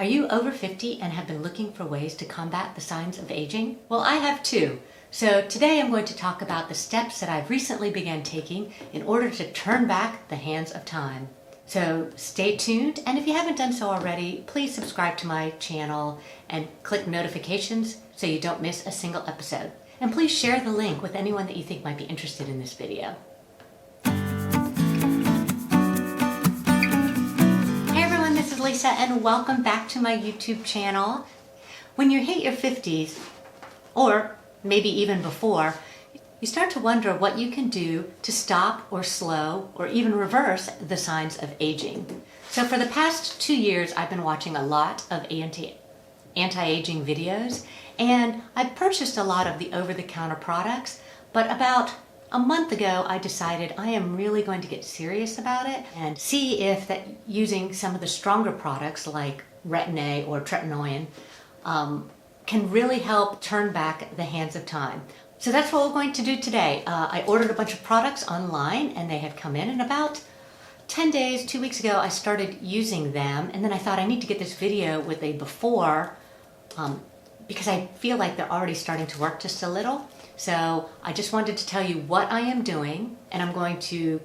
Are you over 50 and have been looking for ways to combat the signs of aging? Well, I have too. So today I'm going to talk about the steps that I've recently began taking in order to turn back the hands of time. So stay tuned, and if you haven't done so already, please subscribe to my channel and click notifications so you don't miss a single episode. And please share the link with anyone that you think might be interested in this video. This is Lisa and welcome back to my YouTube channel. When you hit your 50s, or maybe even before, you start to wonder what you can do to stop or slow or even reverse the signs of aging. So for the past 2 years, I've been watching a lot of anti-aging videos, and I purchased a lot of the over-the-counter products, but about a month ago, I decided I am really going to get serious about it and see if that using some of the stronger products like Retin A or Tretinoin can really help turn back the hands of time. So that's what we're going to do today. I ordered a bunch of products online and they have come in, and about 10 days, 2 weeks ago, I started using them, and then I thought I need to get this video with a before because I feel like they're already starting to work just a little. So I just wanted to tell you what I am doing, and I'm going to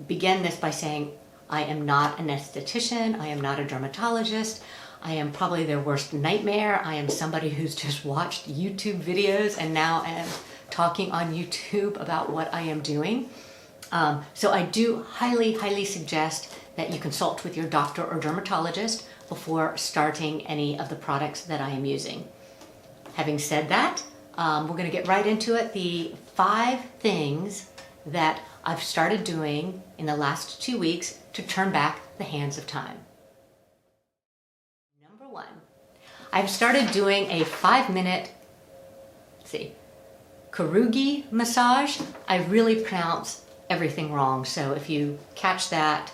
begin this by saying I am not an esthetician, I am not a dermatologist, I am probably their worst nightmare. I am somebody who's just watched YouTube videos and now am talking on YouTube about what I am doing. So I do highly suggest that you consult with your doctor or dermatologist before starting any of the products that I am using. Having said that, we're going to get right into it. The 5 things that I've started doing in the last 2 weeks to turn back the hands of time. Number 1, I've started doing a 5-minute, Korugi Massage. I really pronounce everything wrong, so if you catch that,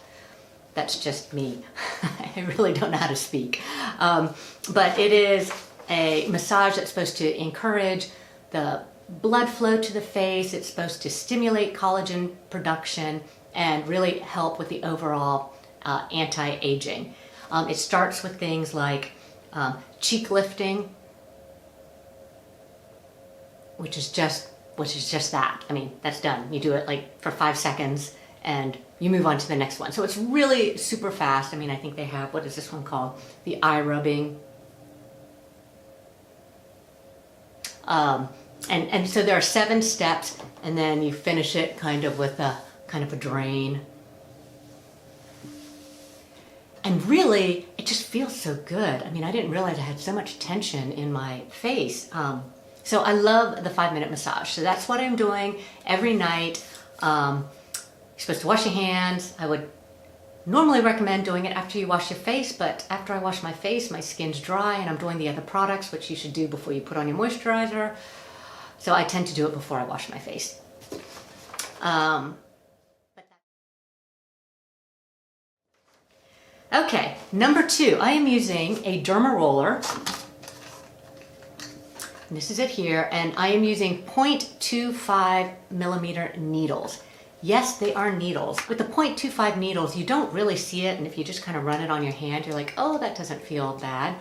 that's just me. I really don't know how to speak. But it is a massage that's supposed to encourage the blood flow to the face. It's supposed to stimulate collagen production and really help with the overall anti-aging. It starts with things like cheek lifting, which is just that. I mean, that's done. You do it like for 5 seconds and you move on to the next one. So it's really super fast. I mean, I think they have, what is this one called? The eye rubbing. And so there are 7 steps, and then you finish it kind of with a drain. And really, it just feels so good. I mean, I didn't realize I had so much tension in my face. So I love the 5-minute massage. So that's what I'm doing every night. You're supposed to wash your hands. I would normally recommend doing it after you wash your face, but after I wash my face, my skin's dry and I'm doing the other products, which you should do before you put on your moisturizer. So I tend to do it before I wash my face. Okay, number 2, I am using a Derma Roller. And this is it here, and I am using 0.25 millimeter needles. Yes, they are needles. With the 0.25 needles, you don't really see it, and if you just kind of run it on your hand, you're like, oh, that doesn't feel bad.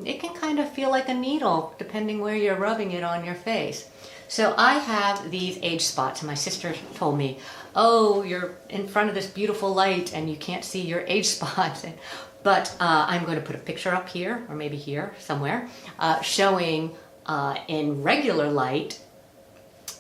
It can kind of feel like a needle, depending where you're rubbing it on your face. So I have these age spots, and my sister told me, oh, you're in front of this beautiful light, and you can't see your age spots. But I'm going to put a picture up here, or maybe here, somewhere, showing in regular light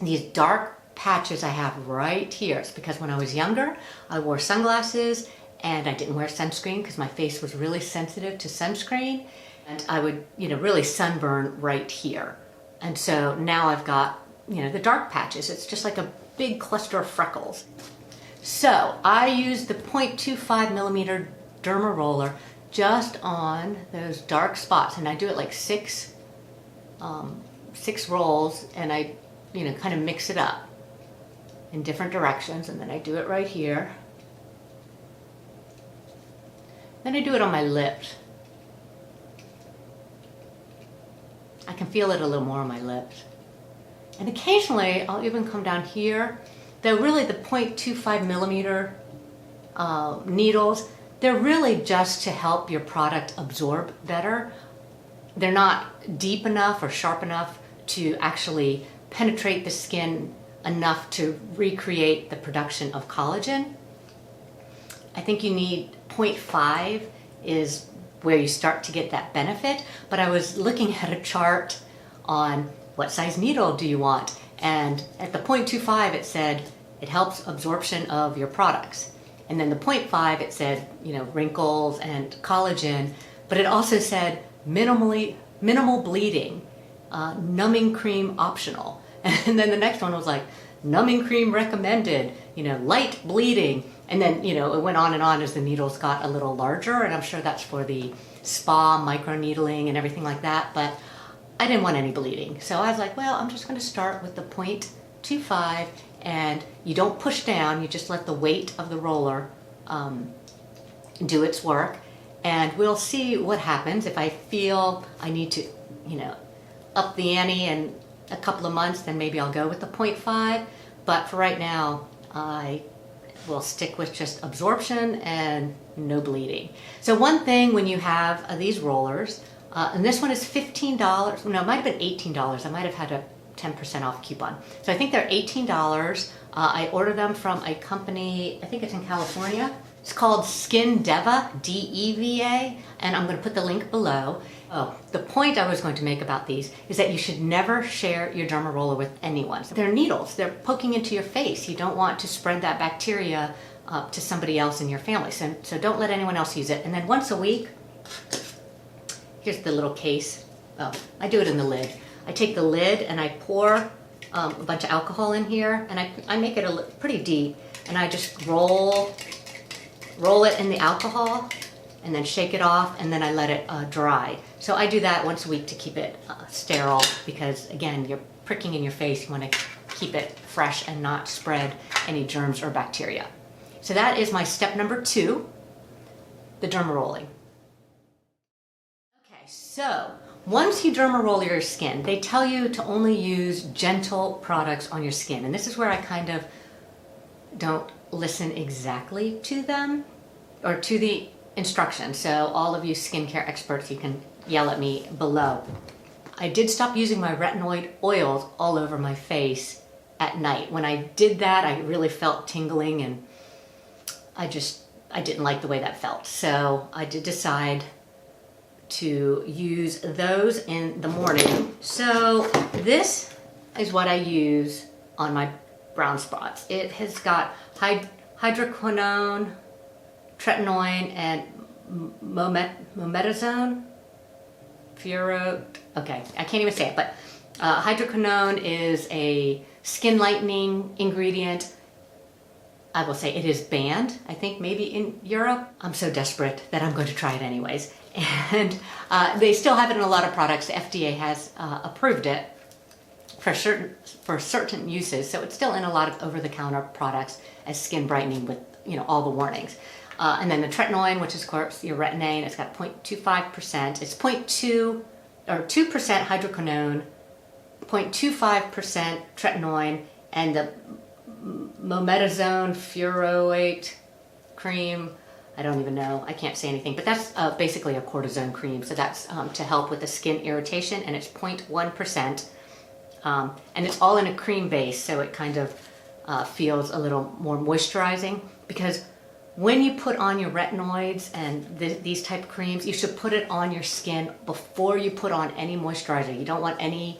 these dark patches I have right here. It's because when I was younger, I wore sunglasses and I didn't wear sunscreen because my face was really sensitive to sunscreen, and I would, really sunburn right here. And so now I've got, the dark patches. It's just like a big cluster of freckles. So I use the 0.25 millimeter Derma Roller just on those dark spots, and I do it like 6 rolls, and I, kind of mix it up in different directions, and then I do it right here. Then I do it on my lips. I can feel it a little more on my lips. And occasionally I'll even come down here. Though really the 0.25 millimeter needles, They're really just to help your product absorb better. They're not deep enough or sharp enough to actually penetrate the skin enough to recreate the production of collagen. I think you need 0.5 is where you start to get that benefit, but I was looking at a chart on what size needle do you want, and at the 0.25 it said it helps absorption of your products, and then the 0.5 it said, you know, wrinkles and collagen, but it also said minimal bleeding, numbing cream optional, and then the next one was like numbing cream recommended, you know, light bleeding. And then, you know, it went on and on as the needles got a little larger, and I'm sure that's for the spa microneedling and everything like that, but I didn't want any bleeding. So I was like, well, I'm just going to start with the 0.25, and you don't push down, you just let the weight of the roller do its work, and we'll see what happens. If I feel I need to, you know, up the ante in a couple of months, then maybe I'll go with the 0.5, but for right now, I will stick with just absorption and no bleeding. So one thing when you have these rollers, and this one is $15, no, it might have been $18. I might have had a 10% off coupon. So I think they're $18. I ordered them from a company, I think it's in California. It's called Skin Deva, D-E-V-A, and I'm going to put the link below. Oh, the point I was going to make about these is that you should never share your Derma Roller with anyone. They're needles. They're poking into your face. You don't want to spread that bacteria to somebody else in your family. So don't let anyone else use it. And then once a week, here's the little case. Oh, I do it in the lid. I take the lid and I pour a bunch of alcohol in here, and I make it pretty deep, and I just roll it in the alcohol and then shake it off, and then I let it dry. So I do that once a week to keep it sterile, because again, you're pricking in your face, you want to keep it fresh and not spread any germs or bacteria. So that is my step number 2, the Derma Rolling. Okay, so once you Derma roll your skin, they tell you to only use gentle products on your skin, and this is where I kind of don't listen exactly to them, or to the instructions. So all of you skincare experts, you can yell at me below. I did stop using my retinoid oils all over my face at night. When I did that, I really felt tingling, and I didn't like the way that felt. So I did decide to use those in the morning. So this is what I use on my brown spots. It has got hydroquinone, tretinoin, and mometazone, okay, I can't even say it, but hydroquinone is a skin lightening ingredient. I will say it is banned, I think maybe in Europe. I'm so desperate that I'm going to try it anyways. And they still have it in a lot of products. The FDA has approved it for certain uses, so it's still in a lot of over-the-counter products as skin brightening with, you know, all the warnings. And then the tretinoin, which is of course your Retin A, and it's got 0.25%. It's 2% hydroquinone, 0.25% tretinoin, and the mometazone furoate cream. I don't even know. I can't say anything, but that's basically a cortisone cream. So that's to help with the skin irritation, and it's 0.1%. And it's all in a cream base, so it kind of feels a little more moisturizing, because when you put on your retinoids and these type of creams, you should put it on your skin before you put on any moisturizer. You don't want any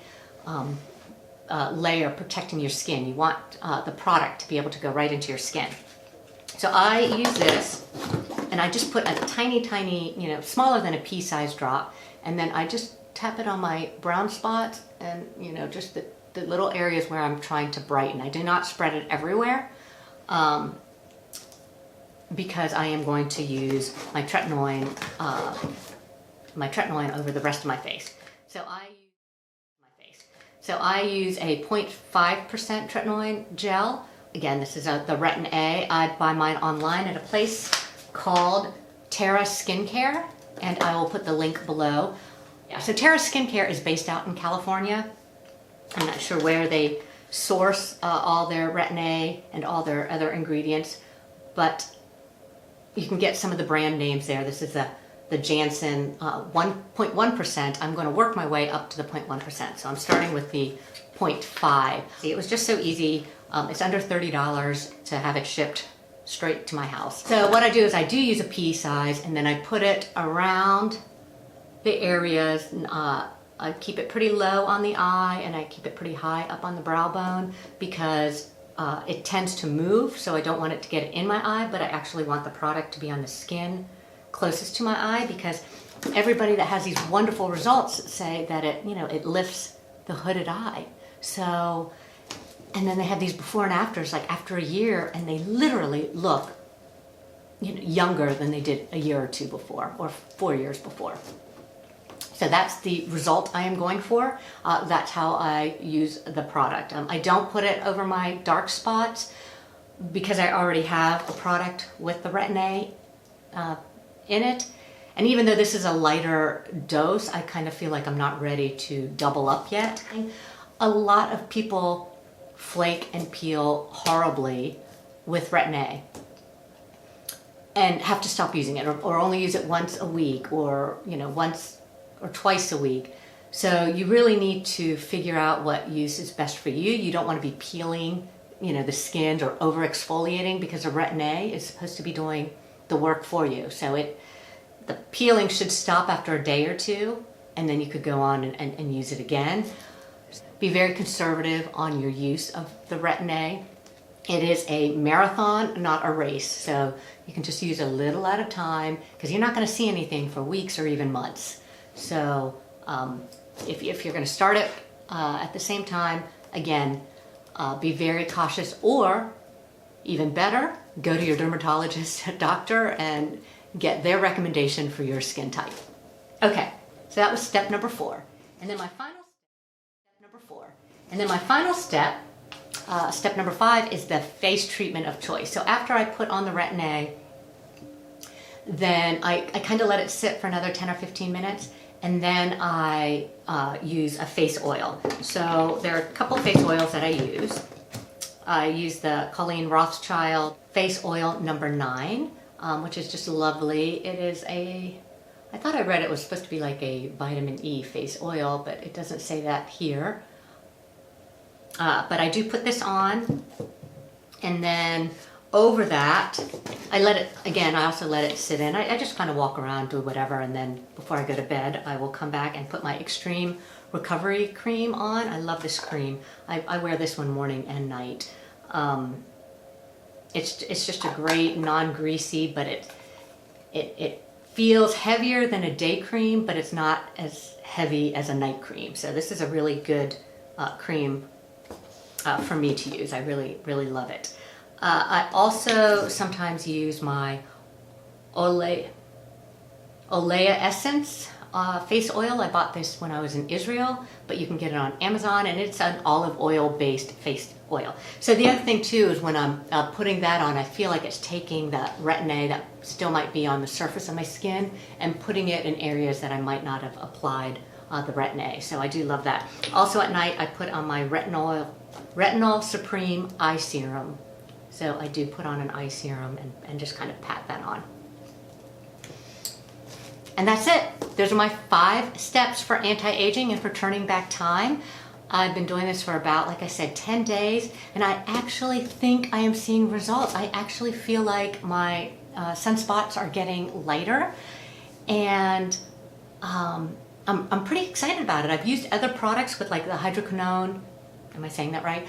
layer protecting your skin. You want the product to be able to go right into your skin. So I use this, and I just put a tiny, you know, smaller than a pea-sized drop, and then I just tap it on my brown spots and, you know, just the little areas where I'm trying to brighten. I do not spread it everywhere, because I am going to use my tretinoin over the rest of my face. So I use a 0.5% tretinoin gel. Again, this is the Retin A. I buy mine online at a place called Terra Skincare, and I will put the link below. Yeah, so Terra Skincare is based out in California. I'm not sure where they source all their Retin A and all their other ingredients, but you can get some of the brand names there. This is the Janssen 1.1%. I'm going to work my way up to the 0.1%. So I'm starting with the 0.5. See, it was just so easy. It's under $30 to have it shipped straight to my house. So what I do is I do use a pea size, and then I put it around the areas. I keep it pretty low on the eye, and I keep it pretty high up on the brow bone, because it tends to move, so I don't want it to get in my eye, but I actually want the product to be on the skin closest to my eye, because everybody that has these wonderful results say that it lifts the hooded eye. So, and then they have these before and afters, like after a year, and they literally look younger than they did a year or two before, or 4 years before. So that's the result I am going for. That's how I use the product. I don't put it over my dark spots, because I already have a product with the Retin A in it. And even though this is a lighter dose, I kind of feel like I'm not ready to double up yet. A lot of people flake and peel horribly with Retin A and have to stop using it, or only use it once a week, or once or twice a week. So you really need to figure out what use is best for you. You don't want to be peeling the skin or over exfoliating, because the Retin A is supposed to be doing the work for you. So the peeling should stop after a day or two, and then you could go on and use it again. Be very conservative on your use of the Retin A. It is a marathon, not a race. So you can just use a little at a time, because you're not going to see anything for weeks or even months. So if you're going to start it at the same time, again, be very cautious, or even better, go to your dermatologist, doctor, and get their recommendation for your skin type. Okay, so that was step number 4. And then my final step, step number 5, is the face treatment of choice. So after I put on the Retin A, then I kind of let it sit for another 10 or 15 minutes, and then I use a face oil. So there are a couple face oils that I use. I use the Colleen Rothschild face oil number 9, which is just lovely. It is I thought I read it was supposed to be like a vitamin E face oil, but it doesn't say that here. But I do put this on, and then over that, I also let it sit in. I just kind of walk around, do whatever, and then before I go to bed, I will come back and put my Extreme Recovery Cream on. I love this cream. I wear this one morning and night. It's just a great non-greasy, but it feels heavier than a day cream, but it's not as heavy as a night cream. So this is a really good cream for me to use. I really, really love it. I also sometimes use my Olea Essence face oil. I bought this when I was in Israel, but you can get it on Amazon, and it's an olive oil based face oil. So the other thing too is when I'm putting that on, I feel like it's taking that Retin A that still might be on the surface of my skin and putting it in areas that I might not have applied the Retin A. So I do love that. Also at night, I put on my Retinol Supreme Eye Serum. So I do put on an eye serum and just kind of pat that on. And that's it. Those are my 5 steps for anti-aging and for turning back time. I've been doing this for about, like I said, 10 days, and I actually think I am seeing results. I actually feel like my sunspots are getting lighter, and I'm pretty excited about it. I've used other products with like the hydroquinone, am I saying that right?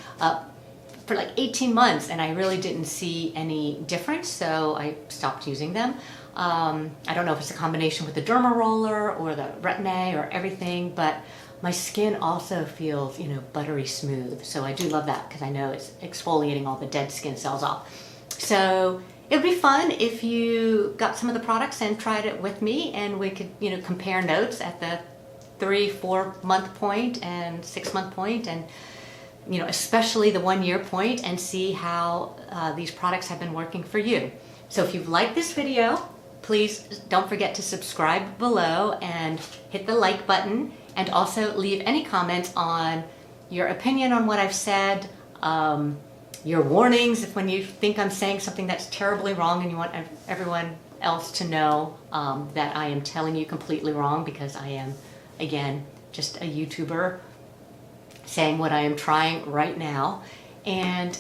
For like 18 months, and I really didn't see any difference, so I stopped using them. I don't know if it's a combination with the Derma Roller or the Retin A or everything, but my skin also feels, buttery smooth. So I do love that, because I know it's exfoliating all the dead skin cells off. So it would be fun if you got some of the products and tried it with me, and we could, compare notes at the 3-4 month point and 6 month point, and especially the 1 year point, and see how these products have been working for you. So if you've liked this video, please don't forget to subscribe below and hit the like button, and also leave any comments on your opinion on what I've said, your warnings if when you think I'm saying something that's terribly wrong and you want everyone else to know that I am telling you completely wrong, because I am, again, just a YouTuber saying what I am trying right now. And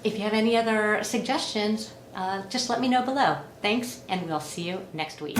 if you have any other suggestions, just let me know below. Thanks, and we'll see you next week.